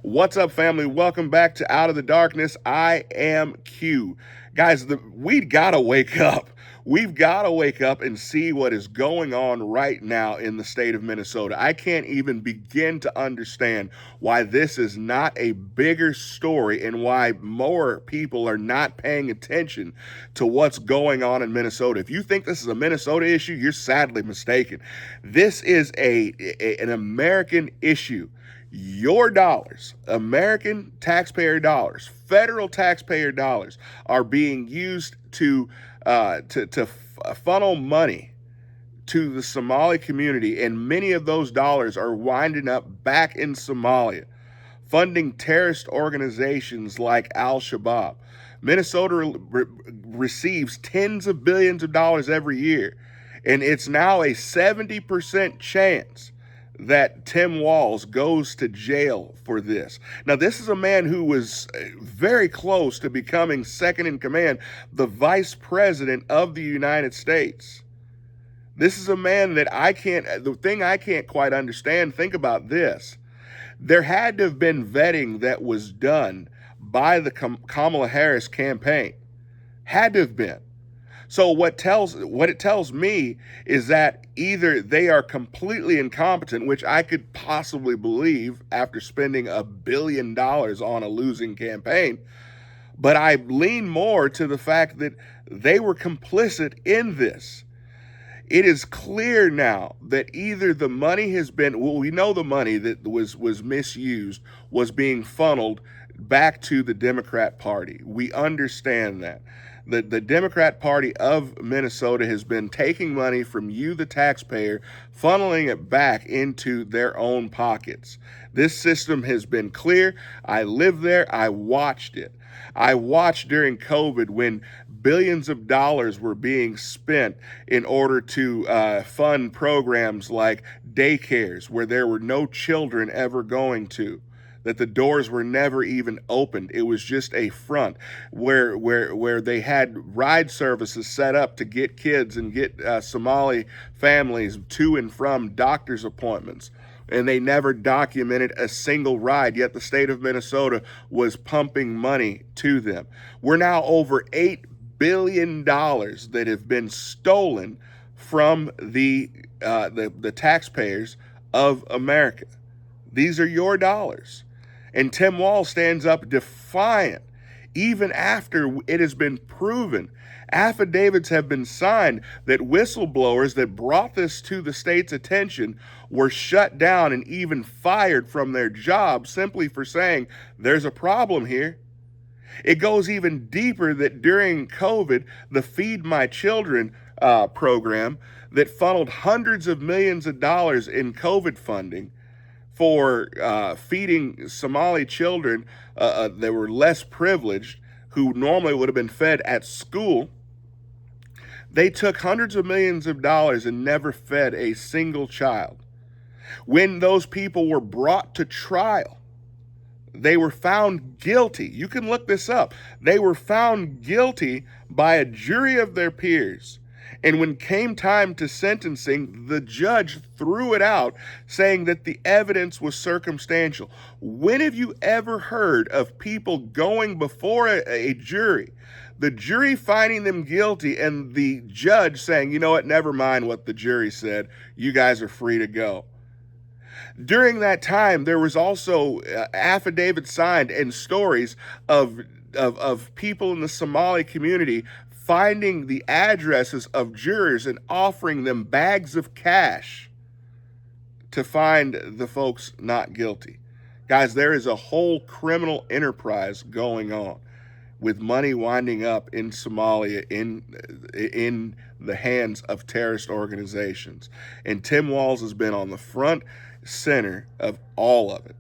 What's up, family? Welcome back to Out of the Darkness. I am Q. Guys, we gotta wake up. We've got to wake up and see what is going on right now in the state of Minnesota. I can't even begin to understand why this is not a bigger story and why more people are not paying attention to what's going on in Minnesota. If you think this is a Minnesota issue, you're sadly mistaken. This is an American issue. Your dollars, American taxpayer dollars, federal taxpayer dollars, are being used to funnel money to the Somali community, and many of those dollars are winding up back in Somalia, funding terrorist organizations like Al-Shabaab. Minnesota receives tens of billions of dollars every year, and it's now a 70% chance that Tim Walz goes to jail for this. Now, this is a man who was very close to becoming second in command, the vice president of the United States. This is a man that the thing I can't quite understand, think about this. There had to have been vetting that was done by the Kamala Harris campaign. Had to have been. So what it tells me is that either they are completely incompetent, which I could possibly believe after spending $1 billion on a losing campaign, but I lean more to the fact that they were complicit in this. It is clear now that either the money has been, well, we know the money that was misused was being funneled back to the Democrat Party. We understand that. The Democrat Party of Minnesota has been taking money from you, the taxpayer, funneling it back into their own pockets. This system has been clear. I lived there. I watched it. I watched during COVID when billions of dollars were being spent in order to fund programs like daycares where there were no children ever going to, that the doors were never even opened. It was just a front where they had ride services set up to get kids and get Somali families to and from doctor's appointments. And they never documented a single ride, yet the state of Minnesota was pumping money to them. We're now over $8 billion that have been stolen from the taxpayers of America. These are your dollars. And Tim Walz stands up defiant, even after it has been proven. Affidavits have been signed that whistleblowers that brought this to the state's attention were shut down and even fired from their jobs simply for saying, there's a problem here. It goes even deeper that during COVID, the Feed My Children program that funneled hundreds of millions of dollars in COVID funding for feeding Somali children that were less privileged, who normally would have been fed at school. They took hundreds of millions of dollars and never fed a single child. When those people were brought to trial, they were found guilty. You can look this up. They were found guilty by a jury of their peers. And when came time to sentencing, the judge threw it out, saying that the evidence was circumstantial. When have you ever heard of people going before a jury, the jury finding them guilty, and the judge saying, you know what, never mind what the jury said, you guys are free to go? During that time, there was also affidavits signed and stories of people in the Somali community finding the addresses of jurors and offering them bags of cash to find the folks not guilty. Guys, there is a whole criminal enterprise going on with money winding up in Somalia in the hands of terrorist organizations. And Tim Walz has been on the front center of all of it.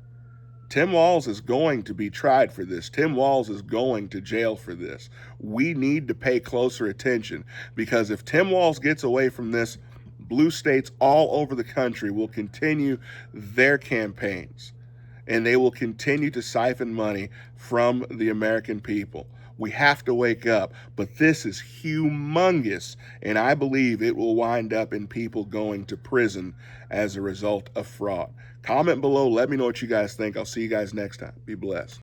Tim Walz is going to be tried for this. Tim Walz is going to jail for this. We need to pay closer attention, because if Tim Walz gets away from this, blue states all over the country will continue their campaigns, and they will continue to siphon money from the American people. We have to wake up. But this is humongous, and I believe it will wind up in people going to prison as a result of fraud. Comment below. Let me know what you guys think. I'll see you guys next time. Be blessed.